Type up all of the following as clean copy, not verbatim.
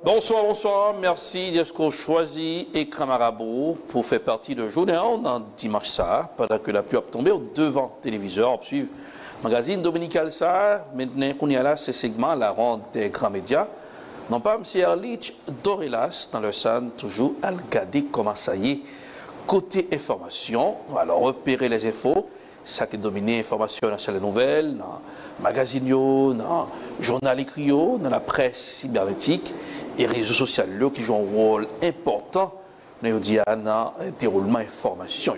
Bonsoir, bonsoir. Merci d'être choisi Écran Marabout pour faire partie de journée dans dimanche ça, pendant que la pluie a tombé devant le téléviseur. On suit le magazine dominical ça. Maintenant qu'on y a là, ce segment, la ronde des grands médias. Non pas M. Erlich Dorelas dans le SAN, toujours à regarder comment ça y est. Côté information, on va alors repérer les infos. Ça qui domine l'information dans les nouvelles, dans le magazine, dans le journal écrit, dans la presse cybernétique et les réseaux sociaux qui jouent un rôle important dans le déroulement information.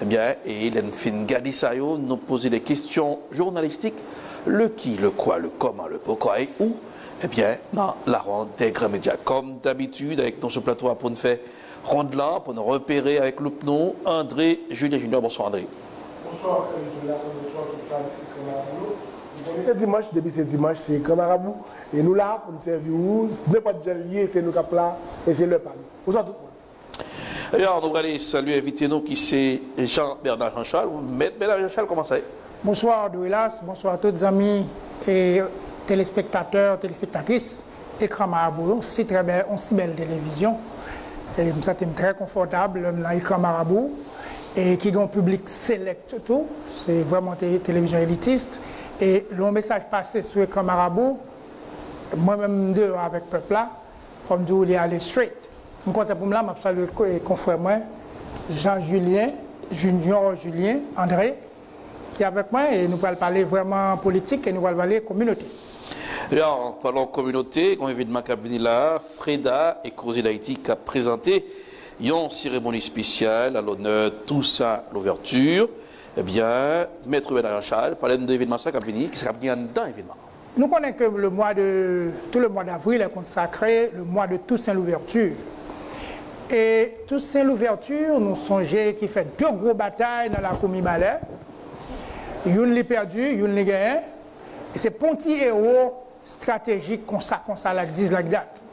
Eh bien, et il fin garder ça, nous poser des questions journalistiques, le qui, le quoi, le comment, le pourquoi et où. Eh bien, dans la ronde des grands médias. Comme d'habitude, avec nous ce plateau pour nous faire ronde là, pour nous repérer avec le pneu, André Julien Junior. Bonsoir André. Bonsoir, bonsoir tout le monde. Dimanche, depuis ce dimanche, c'est comme Marabout. Et nous là, pour nous servir, n'importe quel lié, c'est nous qui là, et c'est le pan. Bonsoir tout le monde. Alors, nous allons aller saluer, inviter nous qui c'est Jean-Bernard Jean-Charles. Bernard Jean-Charles, comment ça est? Bonsoir Dorelas, bonsoir à tous les amis et téléspectateurs, téléspectatrices. Écran Marabout, c'est très belle, on si belle télévision. Et je me sens très confortable dans l'écran Marabout. Et qui est un public select tout, c'est vraiment télévision élitiste. Et le message passé sur l'écran Marabout, moi-même deux avec le peuple là, comme dire, il est allé straight. Je suis content pour moi, je salue le confrère moi, Jean-Julien, Junior Julien, André, qui est avec moi et nous allons parler vraiment politique et nous allons parler communauté. Alors, parlons communauté, comme évidemment qui a venu là, Freda et Causé d'Haïti qui a présenté une cérémonie spéciale à l'honneur de tout ça, l'ouverture. Eh bien, Maître Bernard Jean-Charles, parlez de l'événement qui a venu, qui sera venu dans l'événement. Nous connaissons que tout le mois d'avril est consacré le mois de Toussaint l'ouverture. Et Toussaint l'ouverture, nous songeons qu'il fait deux grosses batailles dans la commune Balais. Une l'a perdu, une l'a gagné. Et c'est Ponty héros stratégique qu'on ça la 10 la date.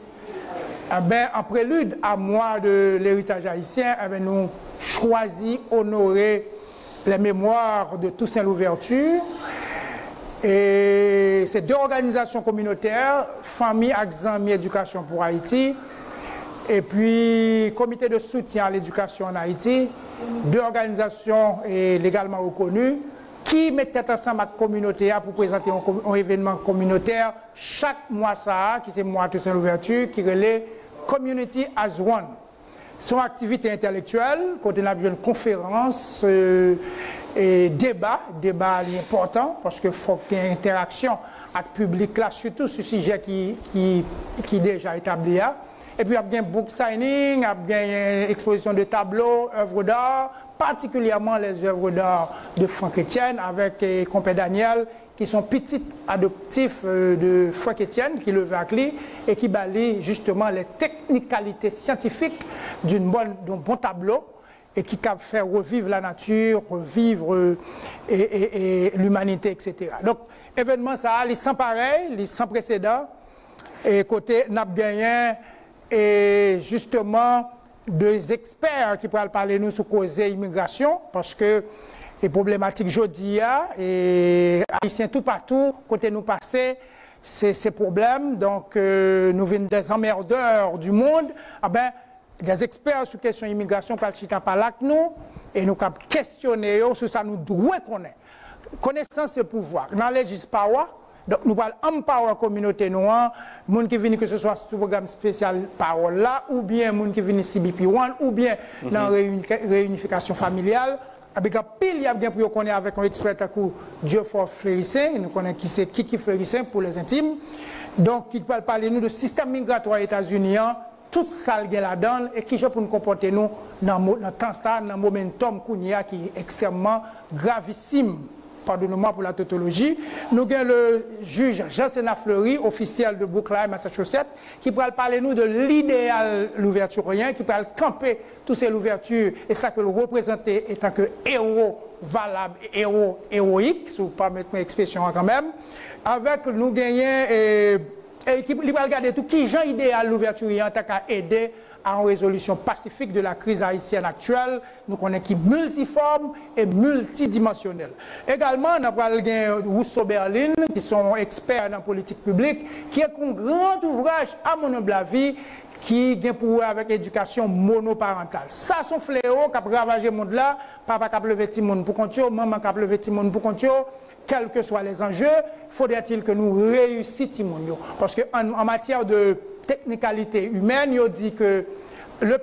Eh bien, en prélude à mois de l'héritage haïtien, eh bien, nous choisi honorer les mémoires de Toussaint l'ouverture. Et ces deux organisations communautaires, Famille Axami Éducation pour Haïti, et puis Comité de soutien à l'éducation en Haïti, deux organisations légalement reconnues, qui mettent ensemble avec la communauté pour présenter un événement communautaire chaque mois, qui c'est le mois de Toussaint l'ouverture, qui relève Community as One. Son activité intellectuelle, quand on a une conférence et débat important parce qu'il faut qu'il y ait une interaction avec le public là, surtout ce sujet qui est déjà établi là. Et puis il y a bien book signing, il y a bien exposition de tableaux, œuvres d'art, particulièrement les œuvres d'art de Franck Etienne avec Compé Daniel, qui sont petits adoptifs de Franck Etienne, qui le vaclent et qui balient justement les technicalités scientifiques d'un bon tableau et qui capent faire revivre la nature, revivre et l'humanité, etc. Donc, événement ça, il sans pareil, il sans précédent, et côté Nap Gagné, et justement, deux experts qui pourraient parler nous sur causer immigration, parce que les problématiques aujourd'hui, et haïtiens tout partout, côté nous passer, ces problèmes, donc nous venons des emmerdeurs du monde, ah ben, des experts sur question immigration qui parlent avec nous, et nous questionner sur ça, nous devons connaître. Connaissance et pouvoir. Dans les power, donc nous parlons empower la communauté noire, gens qui viennent que ce soit sur le programme spécial parole là, ou bien gens qui viennent CBP1, ou bien dans la réunification familiale. Avec un pile, il y a bien pour qu'on ait avec un expert à coup Dieu fort Fleurissin, nous connaissons qui c'est qui Fleurissin pour les intimes. Donc, qui peut parler nous de système migratoire aux États-Unis, tout ça qui est là-dedans et qui peut nous comporter nous dans le temps, dans le momentum qui est extrêmement gravissime. Pardonnez-moi pour la tautologie. Nous avons le juge Jean-Sénat Fleury, officiel de Brookline, Massachusetts, qui pourra parler nous de l'idéal l'ouverturien, qui pourra camper toutes ces ouvertures et ça que le représenter étant que héros valable, héros héroïque, si vous ne pas mettre une expression quand même. Avec nous gagnons et qui va regarder tout qui genre idéal l'ouverture en tant qu'à aider à une résolution pacifique de la crise haïtienne actuelle, nous connaissons qui multiforme et multidimensionnelle. Également, nous avons Rousseau Berlin, qui sont experts dans la politique publique, qui est un grand ouvrage à mon humble avis, qui a pour avec l'éducation monoparentale. Ça, son fléau qui a ravagé le monde là, papa qui a levé le monde pour compter, maman qui a levé le monde pour compter, quels que soient les enjeux, faudrait-il que nous réussissions le monde. Parce qu'en matière de technicalité humaine, il dit que le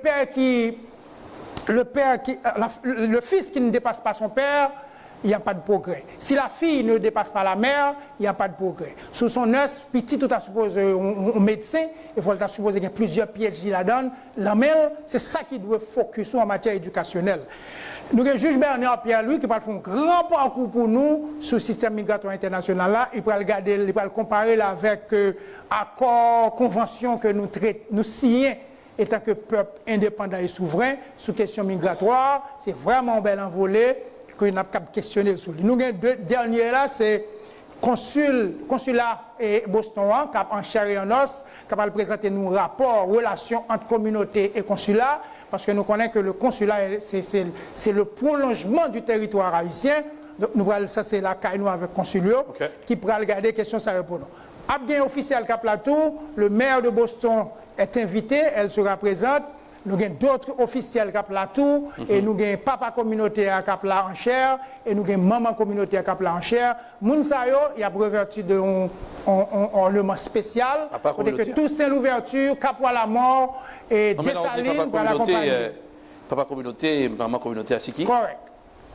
fils qui ne dépasse pas son père, il n'y a pas de progrès. Si la fille ne dépasse pas la mère, il n'y a pas de progrès. Sous son œuf, petit, tout a supposé un médecin, il faut supposer qu'il y a plusieurs pièges qui la donnent. La mère, c'est ça qui doit focus en matière éducationnelle. Nous avons le juge Bernard Pierre-Louis qui va faire un grand parcours pour nous sur le système migratoire international là. Il va regarder, il va le comparer là avec accords, conventions que nous signons en tant que peuple indépendant et souverain sur question migratoire. C'est vraiment un bel envolé que nous avons questionné sur lui. Nous avons deux derniers là, c'est consulat et Boston, qui a en chair et en os, qui va présenter nos rapports, relations entre communauté et consulat, parce que nous connaissons que le consulat, c'est le prolongement du territoire haïtien. Donc, ça, c'est la caille avec le consulat, qui pourra regarder question ça répond. Abgain officiel Cap Plateau, le maire de Boston est invité, elle sera présente. Nous avons d'autres officiels Cap Plateau, et nous avons papa communautaire Cap La en chair, et nous avons maman communautaire Cap La en chair. Mounsayo, il y a revêtu d'un ornement spécial. Que tous c'est l'ouverture, Cap la mort, et Dessalines pour l'accompagner. Papa communautaire et maman communautaire, c'est qui? Correct.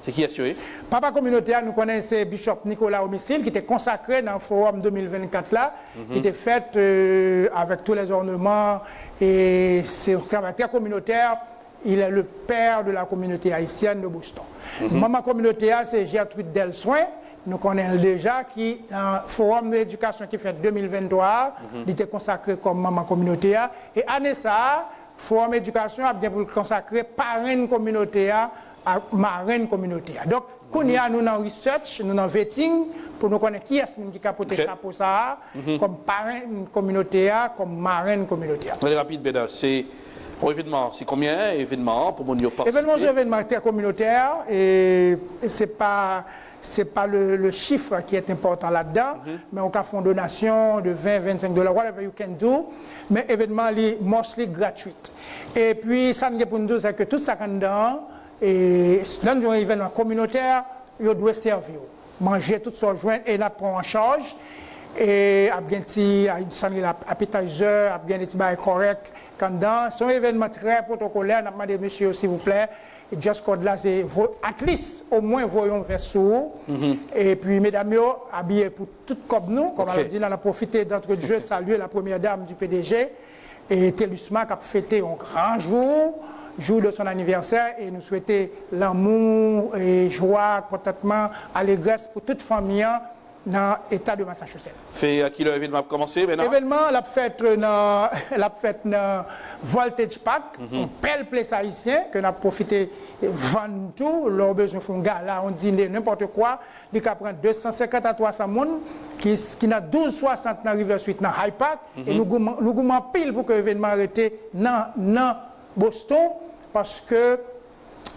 C'est qui assuré? Papa communautaire, nous connaissons Bishop Nicolas Homicile, qui était consacré dans le forum 2024 là, qui était fait avec tous les ornements. Et c'est un travailleur communautaire, il est le père de la communauté haïtienne de Boston. Maman communautaire, c'est Gertrude Delsoin, nous connaissons déjà, qui, dans le forum d'éducation qui fait 2023, il était consacré comme maman communautaire. Et année ça, forum d'éducation a bien pour le consacrer parraine communautaire à marraine communautaire. Donc, nous dans research, nous dans vetting, pour nous connaître qui est-ce qui a porté chapeau ça, comme parraine communautaire, comme marraine communautaire. Très rapide, Bédard, c'est un événement, c'est combien d'événements pour mon participer? Événement, c'est un événement intercommunautaire et c'est pas le chiffre qui est important là-dedans, mais on a fait une donation de 20-25 $, whatever you can do, mais événement est mostly gratuit. Et puis, ça nous pour nous dire, c'est que tout ça dedans, et dans un événement communautaire, il doit servir. Manger tout ce joint et la prendre en charge. Et il y a une appetizer, il y a des petits corrects. C'est un événement très protocolaire. On a demandé, monsieur, s'il vous plaît, et just code là, c'est at least au moins voyons vers sous. Et puis, mesdames, habillés pour tout comme nous, comme on a dit, on a profité d'entre jeu, saluer la première dame du PDG et Télusma qui a fêté un grand jour de son anniversaire, et nous souhaitons l'amour et joie, contentement, allégresse pour toute famille dans l'État de Massachusetts. Fait à qui l'événement a commencé maintenant? L'événement l'a fait dans Voltage Park, un bel place haïtien que nous avons profité de vendre tout. Lors besoin de faire un gala, on dîner, n'importe quoi. Il y a 250 à 300 personnes qui n'a 1260 dans River Suite, dans High Park. Et nous avons pile pour que l'événement arrête dans Boston, parce que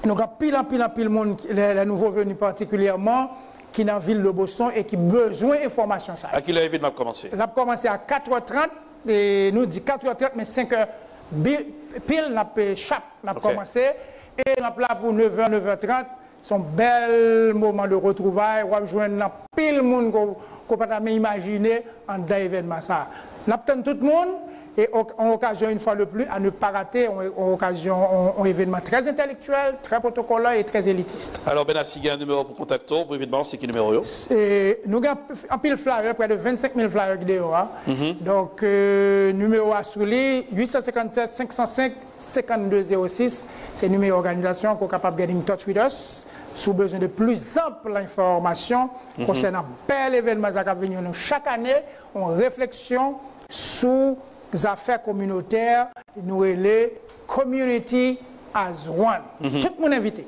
nous avons pile de monde, les nouveaux venus particulièrement, qui dans la ville de Boston et qui ont besoin d'informations. À qui l'événement a commencé? Il a commencé à 4h30, et nous dit 4h30, mais 5h pile, on a commencé, et on a là pour 9h, 9h30, c'est un bel moment de retrouvailles, on va joindre pile de monde qu'on ne peut pas imaginer en dans l'événement. On attend tout le monde. Et en occasion, une fois de plus, à ne pas rater, en occasion, un événement très intellectuel, très protocolaire et très élitiste. Alors, Ben Assi, il y a un numéro pour contacter pour l'événement, c'est qui numéro? Nous avons un pile flyer, près de 25 000 flyers vidéo. Donc, numéro à soulever, 857 505 5206, c'est le numéro d'organisation qu'on est capable de get in touch with us. Sous besoin de plus ample information concernant bel événement qui va venir chaque année, en réflexion sur les affaires communautaires, nous les community as one. Tout le monde invité.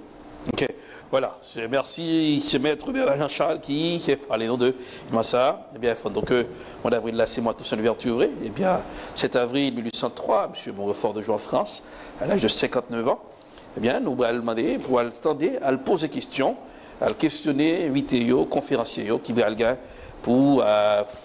OK. Voilà, merci, c'est Maître Bernard Jean-Charles qui parlé de Massa. Eh bien, donc, mois d'avril, là, c'est moi Toussaint Louverture. Eh bien, 7 avril 1803, M. Montfort de Joux en France, à l'âge de 59 ans, eh bien, nous allons demander, pour attendre, à le poser des questions, à le questionner, inviter, conférenciers, qui va pour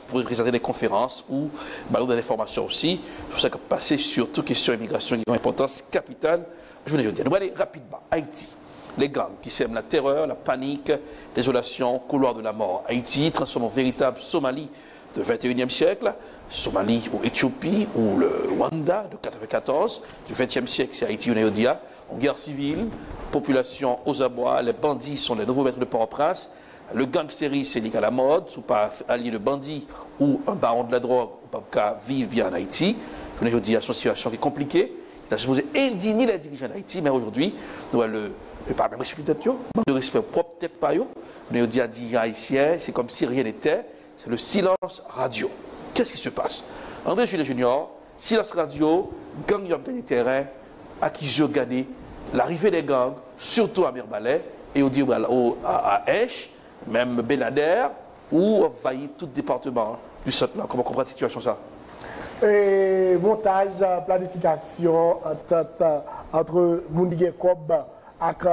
présenter des conférences ou donner des formations aussi. C'est pour ça que passer sur toutes questions d'immigration qui ont une importance capitale. Je vous le dis, nous allons aller rapidement. Haïti. Les gangs qui sèment la terreur, la panique, désolation, couloir de la mort. Haïti transforme en véritable Somalie du 21e siècle, Somalie ou Éthiopie ou le Rwanda de 1994, du 20e siècle, c'est Haïti ou Néodia, en guerre civile, population aux abois, les bandits sont les nouveaux maîtres de Port-au-Prince, le gangsterie c'est lié à la mode, sous pas allié de bandits ou un baron de la drogue, ou pas vivre bien en Haïti. Je vous dis, c'est une situation qui est compliquée, c'est supposé indigner les dirigeants d'Haïti, mais aujourd'hui, nous avons pas même respect peut-être, manque de respect propre peut-être pas yo. On dit à dire haïtien, c'est comme si rien n'était, c'est le silence radio. Qu'est-ce qui se passe? André Jules Junior, silence radio, gang qui ont gagné terrain, à qui j'ai gagné l'arrivée des gangs, surtout à Mirbalais, et on dit à Esch, même Belader, ou envahir tout département du centre là. Comment comprendre la situation ça? Montage, planification, entre Moundigue Kob avec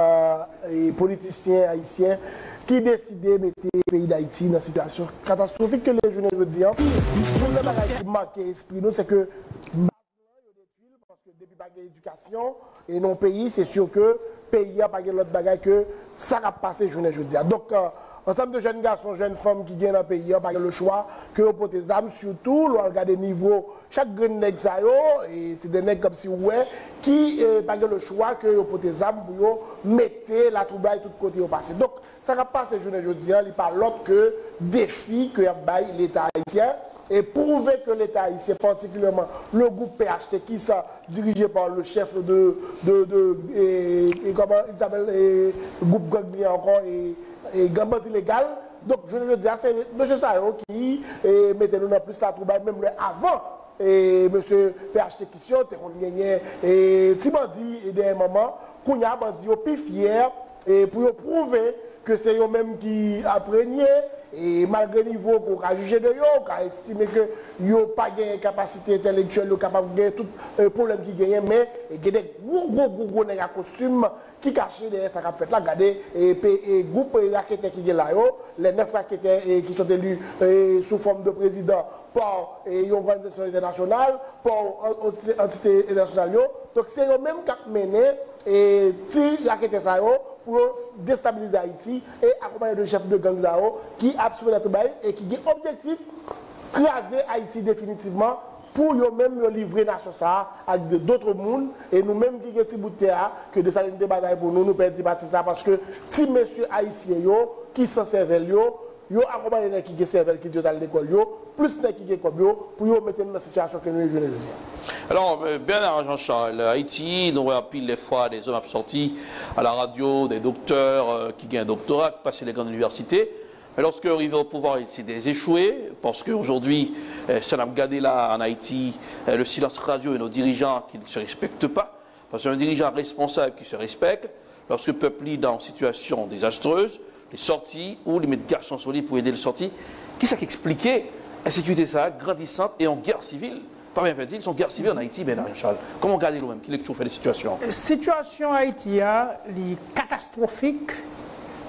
les politiciens haïtiens qui décidaient de mettre le pays d'Haïti dans une situation catastrophique que les jeunes veulent dire. Ce qui marque l'esprit, c'est que parce que depuis l'éducation et non pays, c'est sûr que le pays n'a pas l'autre bagage que ça va passer journée jeudi. Donc, ensemble de jeunes garçons, jeunes femmes qui viennent dans le pays, n'ont pas le choix que pour des armes, surtout, on regarde des niveaux, chaque grand nègre ça et c'est des nègres comme si ouais, qui n'ont pas le choix que pour des armes pour mettre la troubaille tout côté au passé. Donc, ça va passer journée jeudi, il n'y a pas l'autre que défi que l'État haïtien. Et prouver que l'État haïtien, particulièrement le groupe PHT, qui est dirigé par le chef comment il s'appelle, groupe Gagné encore, et Gambas illégal. Donc, je veux dire, c'est M. Sayo qui mettait nous dans plus la troubaille, même avant. Et M. PHT qui sont, on gagné, et Tibandi, et des moments, qu'on y a bandi, plus fier, et pour prouver que c'est eux-mêmes qui apprenaient. Et malgré le niveau qu'on a jugé de eux, qu'on a estimé que n'ont pas de capacité intellectuelle, ils capable de gagner tout problème qui gagne, mais il y a des gros costumes qui cachent derrière ça qu'a fait là. Regardez, et groupe raquettaires qui sont là, les 9 raquettaires qui sont élus sous forme de président par une organisation internationale, par une entité internationale. Donc c'est eux-mêmes qui ont mené et tirent raquettaires pour déstabiliser Haïti et accompagner le chef de gang qui a absorbé la troubaille et qui a objectif craser Haïti définitivement pour eux-mêmes livrer la nation avec d'autres mondes et nous-mêmes qui avons un petit bout de terre que de salines de bataille pour nous perdons ça parce que si messieurs haïtiens qui s'en servent yo accompagné les qui servent qui sont dans l'école plus les qui comme pour mettre dans la situation que nous jeunes. Alors Bernard Jean-Charles, Haïti, nous avons pile les fois des hommes sortis à la radio, des docteurs qui gagnent un doctorat, qui passent les grandes universités. Mais lorsque arrivent au pouvoir, c'est des échoués, parce qu'aujourd'hui, ça n'a pas gardé là en Haïti le silence radio et nos dirigeants qui ne se respectent pas. Parce qu'un dirigeant responsable qui se respecte, lorsque le peuple est dans une situation désastreuse, les sorties ou les médications sont libres pour aider les sorties. Qui ça qui expliquait l'insécurité ça grandissante et en guerre civile? Pas bien dit, ils sont en guerre civile en Haïti, Bernard Jean-Charles. Comment garder nous-mêmes? Qui lecture fait des situations? La situation Haïti est catastrophique,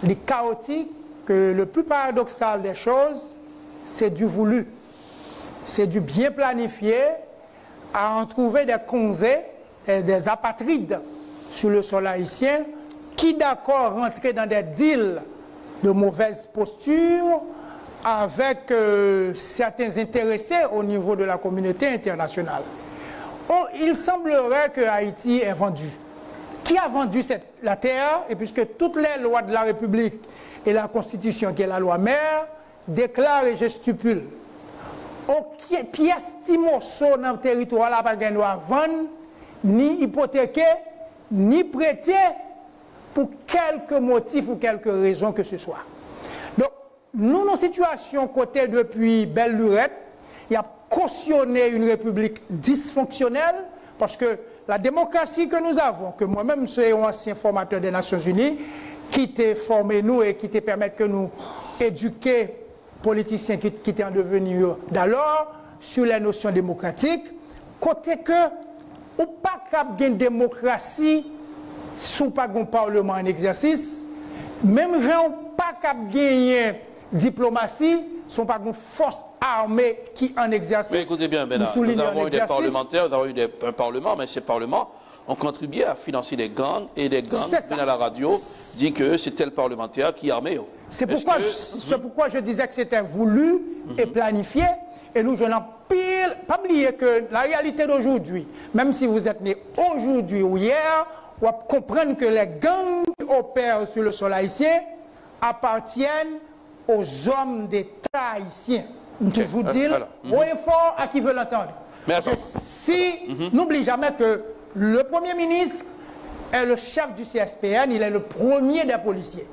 est chaotique, que le plus paradoxal des choses, c'est du voulu. C'est du bien planifié, à en trouver des congés, des apatrides sur le sol haïtien, qui d'accord rentraient dans des deals de mauvaise posture avec certains intéressés au niveau de la communauté internationale. Il semblerait que Haïti est vendu. Qui a vendu la terre? Et puisque toutes les lois de la République et la Constitution, qui est la loi mère, déclarent et je stipule. Pièce timoso dans le territoire là, pas de droit vendre, ni hypothéquer, ni prêter pour quelque motif ou quelque raison que ce soit. Donc, nous, nos situations côté depuis belle lurette, il y a cautionné une république dysfonctionnelle parce que la démocratie que nous avons, que moi-même je suis un ancien formateur des Nations Unies, qui t'a formé nous et qui te permet que nous éduquer politiciens qui étaient en devenir d'alors sur les notions démocratiques, côté que ou pas cap de démocratie sous pas un parlement en exercice, même gens pas cap gagner diplomatie, sont pas une force armée qui en exercice. Mais écoutez bien, nous avons eu des parlementaires, nous avons eu un parlement, mais ces parlements ont contribué à financer des gangs, et des gangs viennent à la radio, dit que c'est tel parlementaire qui est armé. C'est pourquoi je disais que c'était voulu et planifié. Et nous, je n'en pile, pas oublier que la réalité d'aujourd'hui, même si vous êtes né aujourd'hui ou hier, on va comprendre que les gangs qui opèrent sur le sol haïtien appartiennent aux hommes d'État haïtiens. Je vous dis, au effort à qui veut l'entendre. N'oublie jamais que le Premier ministre est le chef du CSPN, il est le premier des policiers.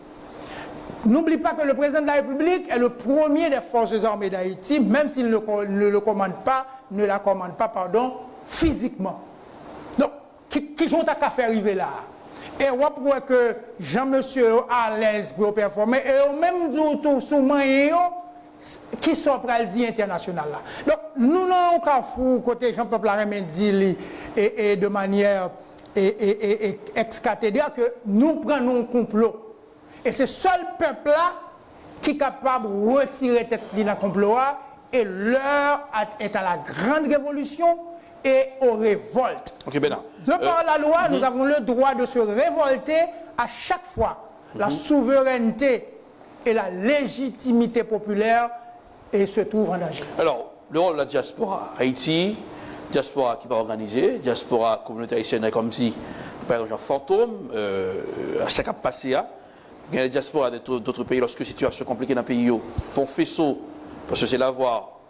N'oublie pas que le président de la République est le premier des forces armées d'Haïti, même s'il ne la commande pas, physiquement. Donc, qui ont à faire arriver là? Et on voit que Jean-Monsieur à l'aise pour performer, et au même temps, souvent, qui sont prêts à dire international là. Donc, nous n'avons qu'à fou, côté Jean-Peuple Arémé dit, et de manière ex-cathédrale, que nous prenons un complot. Et c'est seul peuple-là qui est capable de retirer tête dans le complot et l'heure est à la grande révolution et aux révoltes. Okay, de par la loi, nous avons le droit de se révolter à chaque fois. La souveraineté et la légitimité populaire se trouvent en danger. Alors, le rôle de la diaspora, Haïti, diaspora qui va organiser, diaspora communauté haïtienne comme si, par exemple, fantôme, à ce qui a passé à. Il y a des diasporas d'autres pays, lorsque la situation est compliquée dans le pays, font faisceau, parce que c'est l'avoir,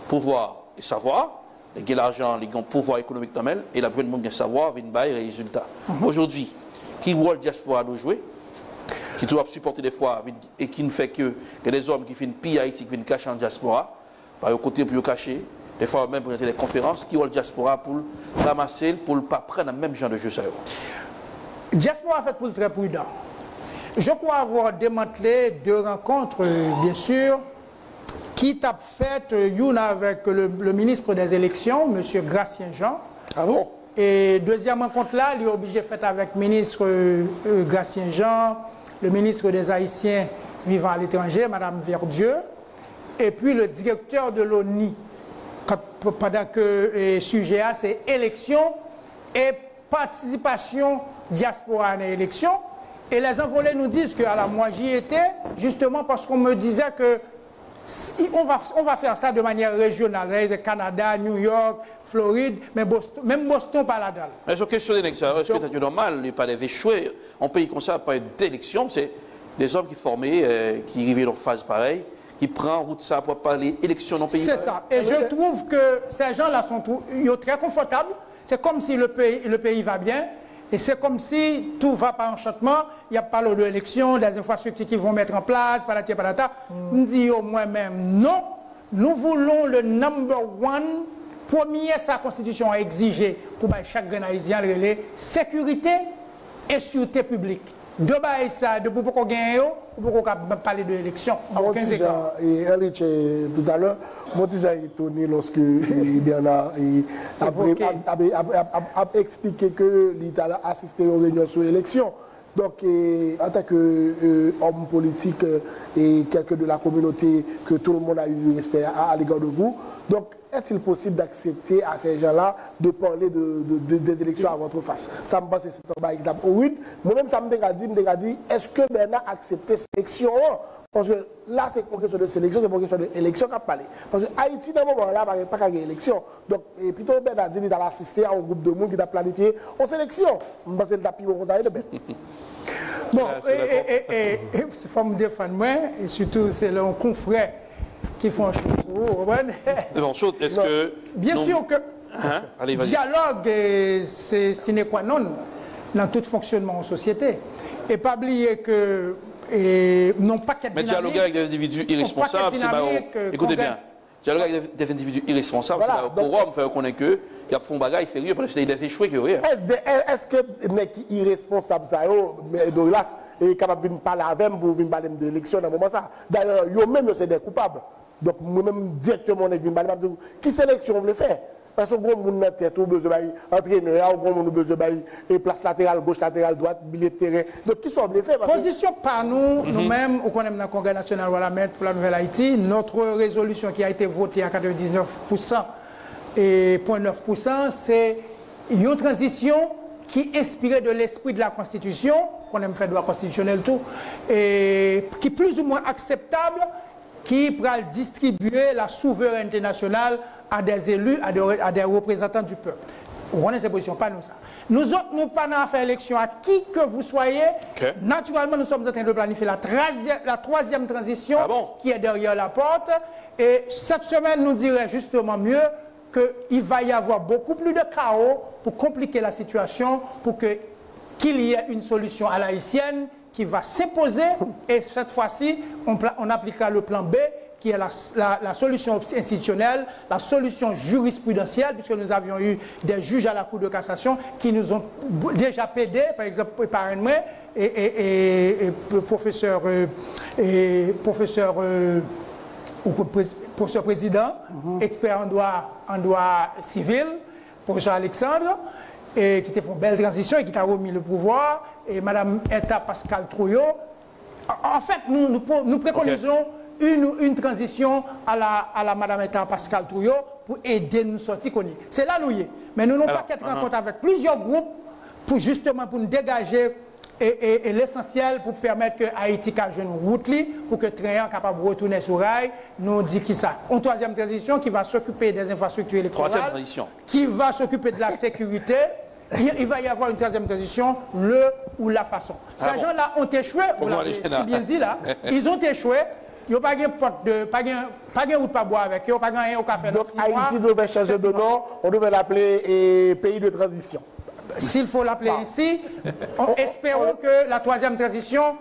pouvoir et savoir. Il y a l'argent, il y a le pouvoir économique dans le et la besoin de savoir, vient de les résultats. Aujourd'hui, qui rôle diaspora nous jouer, qui doit supporter des fois, et qui ne fait que des hommes qui font pire Haïti, qui viennent cacher en diaspora, par le côté pour cacher, des fois même pour des conférences, qui rôle diaspora pour ramasser, pour ne pas prendre le même genre de jeu. Diaspora fait pour très prudent. Je crois avoir démantelé 2 rencontres, bien sûr, qui t'a fait une avec le ministre des élections, M. Gratien-Jean. Ah bon? Et deuxième rencontre là, il est obligé de faire avec le ministre Gratien-Jean, le ministre des Haïtiens vivant à l'étranger, Mme Verdieu, et puis le directeur de l'ONI, pendant que le sujet A, c'est élection et participation diaspora à l'élection. Et les envolés nous disent que moi j'y étais, justement parce qu'on me disait que on va faire ça de manière régionale, le Canada, New York, Floride, mais Boston, même Boston pas là-dedans. Mais sur question d'élection, est-ce que c'est normal, il n'y a pas d'échouer, en pays comme ça, pas d'élection, c'est des hommes qui formés, qui arrivent dans une phase pareille, qui prennent en route ça pour parler élection dans le pays. C'est ça. Et je trouve que ces gens-là sont très confortables. C'est comme si le pays va bien. Et c'est comme si tout va par enchantement, il n'y a pas de l'élection, des infrastructures qui vont mettre en place, patati patata. On dit au moi-même, non, nous voulons le number 1, premier sa constitution a exigé pour chaque Haïtien, sécurité et sûreté publique. De ça, de pour qu'on gagne, pour qu'on parle de l'élection. Et Eric, tout à l'heure, moi déjà étonné lorsque Bernard a expliqué que l'État a assisté aux réunions sur l'élection. Donc, en tant qu'homme politique et quelqu'un de la communauté, que tout le monde a eu du respect à l'égard de vous, donc est-il possible d'accepter à ces gens-là de parler des élections à votre face? Ça me passe, c'est un bail équitable. Oui, moi-même, ça me dit, est-ce que Bernard a accepté cette élection? Parce que là, c'est pour question de sélection, c'est pour question d'élection qu'on a parlé. Parce que Haïti, dans ce moment-là, il n'y a pas qu'à élection. Donc, et plutôt Bernard dit qu'il a assisté à un groupe de monde qui a planifié une sélection. Je pense que c'est le tapis pour ça. Bon, c'est forme de défendre moi, et surtout, c'est le confrère qui font chose. Est-ce que... Bien sûr que le dialogue, c'est sine qua non dans tout fonctionnement en société. Et pas oublier que non pas qu'être mais dialoguer avec des individus irresponsables, c'est écoutez bien, J'ai regardé des individus irresponsables, Voilà, c'est là au quorum, faire connaître que il y a font bagaille sérieux parce qu'il a échoué que rien. Est-ce que les irresponsables, ça, Douglas, est capable de parler avec moi pour venir parler de l'élection dans ce moment ça? D'ailleurs, eux-mêmes, c'est des coupables. Donc, moi-même, directement, on est venu parler de qui sélection on veut faire? Parce que gros monde dans tête, on besoin d'entraîneur, gros monde besoin de place latérale, gauche, latérale, droite, milieu de terrain. Donc, qui sont veut faire? Position par nous, nous-mêmes, au Congrès dans le Congrès national pour la Nouvelle Haïti, notre résolution qui a été votée à 99% et 0,9%, c'est une transition qui est inspirée de l'esprit de la Constitution, qu'on aime faire droit constitutionnel tout, et qui est plus ou moins acceptable, qui pourra distribuer la souveraineté nationale à des élus, à des représentants du peuple. On est ces positions, pas nous ça. Nous autres, nous pas dans faire élection à qui que vous soyez. Okay. Naturellement, nous sommes en train de planifier la troisième transition qui est derrière la porte. Et cette semaine, nous dirait justement mieux qu'il va y avoir beaucoup plus de chaos pour compliquer la situation, pour qu'il y ait une solution à l'haïtienne qui va s'imposer. Et cette fois-ci, on appliquera le plan B, qui est la solution institutionnelle, la solution jurisprudentielle, puisque nous avions eu des juges à la Cour de cassation qui nous ont déjà plaidé, par exemple, par moi et professeur président, expert en droit civil, professeur Alexandre, et qui a fait une belle transition et qui a remis le pouvoir, et Mme Eta Pascal Trouillot. En fait, nous préconisons une transition à la Mme Eta Pascal Trouillot pour aider nous sortir. C'est là nous y est. Mais nous n'avons pas qu'à être en compte avec plusieurs groupes pour justement pour nous dégager et l'essentiel pour permettre que Haïti ait une route pour que le train soit capable de retourner sur rail. Nous dit qui ça? Une troisième transition qui va s'occuper des infrastructures électorales, qui va s'occuper de la sécurité. Il va y avoir une troisième transition, le ou la façon. Ces gens-là ont échoué, vous l'avez si bien dit là, ils ont échoué. Il n'y a pas de porte de, pas de route pas boire avec eux, pas de rien au café. Donc Haïti devait changer de nom, on devait l'appeler pays de transition. S'il faut l'appeler ici, espérons que la troisième transition,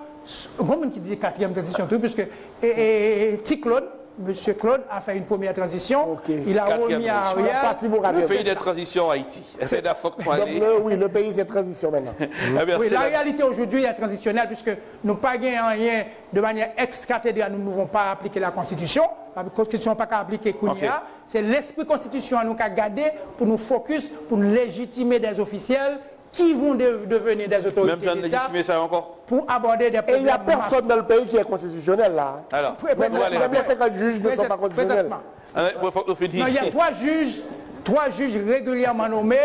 comment qui dit quatrième transition, puisque Claude, M. Claude a fait une première transition, il a remis à arrière. Le pays de transition Haïti. Oui, le pays c'est transition maintenant. Oui, la réalité aujourd'hui est transitionnelle puisque nous n'avons pas rien de manière ex-cathédrale, nous ne pouvons pas appliquer la Constitution. La Constitution n'a pas qu'à appliquer Kounia. C'est l'esprit constitutionnel nous qu'a gardé pour nous focus, pour nous légitimer des officiels qui vont devenir des autorités d'État pour aborder des problèmes. Et il n'y a personne dans le pays qui est constitutionnel là. Alors, même les 50 juges ne sont pas constitutionnels. Non, il y a trois juges régulièrement nommés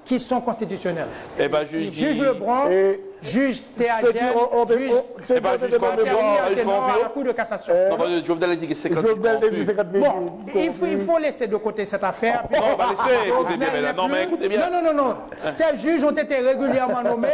qui sont constitutionnels. Et ben, juge Lebrun, juge Théagène, juge la Cour de cassation. Jovenel dit que 50 Bon, il faut laisser de côté cette affaire. Non, on va laisser. Non, mais écoutez bien. Non. Ces juges ont été régulièrement nommés.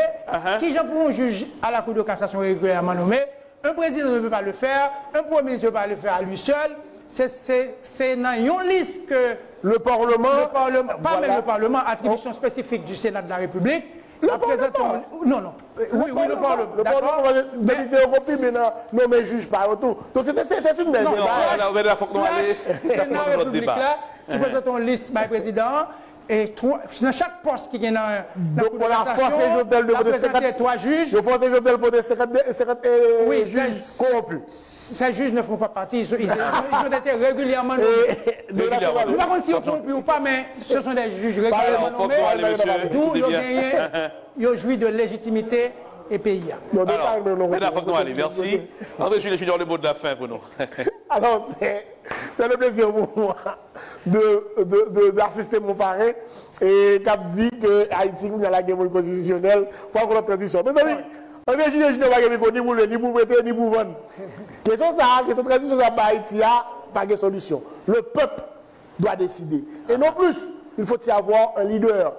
Qui j'en pour un juge à la Cour de cassation régulièrement nommé? Un président ne peut pas le faire, un premier ministre ne peut pas le faire à lui seul. C'est dans une liste que le Parlement, pas même le Parlement, attribution spécifique du Sénat de la République. Oui, le Parlement. D'accord. Non, mais juge pas autour. Donc c'est une belle C'est la République là qui présente une liste par président. Et dans chaque poste qui est dans la Cour de cassation, on a présenté 3 juges. Je force Jovenel pour des 50 juges corrompus. Ces juges ne font pas partie. Ils ont été régulièrement nommés. Nous ne savons pas si ils sont corrompus ou pas, mais ce sont des juges régulièrement nommés. D'où ils ont joui de légitimité et pays. Alors, maintenant, il faut que nous allions. Merci. André Jules, je suis dans le mot de la fin pour nous. Alors, c'est le plaisir pour moi d'assister mon parrain et qui a dit que Haïti a la guerre constitutionnelle pour la transition. Mais amis, André Jules, je ne sais pas ni pour le, ni pour mettre, ni pour vendre. Question transition, ça, Haïti a pas de solution. Le peuple doit décider. Et non plus, il faut y avoir un leader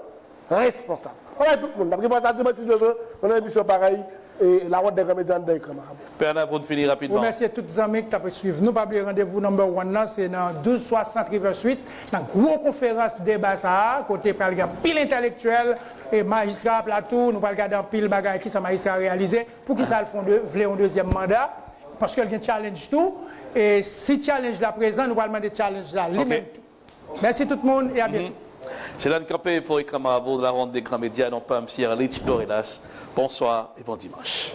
responsable. On a tout le monde. Après, si je veux, on a une mission pareille. Et la route des remédiants de Bernard, pour finir rapidement. Merci à tous les amis qui ont suivi. Nous, pas oublier rendez-vous number 1, c'est dans 1260 River Suite, dans une grosse conférence débat, côté par le pile intellectuel et magistrat plateau, nous allons regarder pile bagaille qui ça magistrat réalisé, pour qu'ils ça le font un deuxième mandat, parce qu'il y a un challenge tout. Et si challenge là présent, nous allons demander challenge là lui-même. Merci tout le monde et à bientôt. C'est Dan Capé pour Écran Marabout de la ronde des grands médias, non pas M. Arlich Dorelas. Bonsoir et bon dimanche.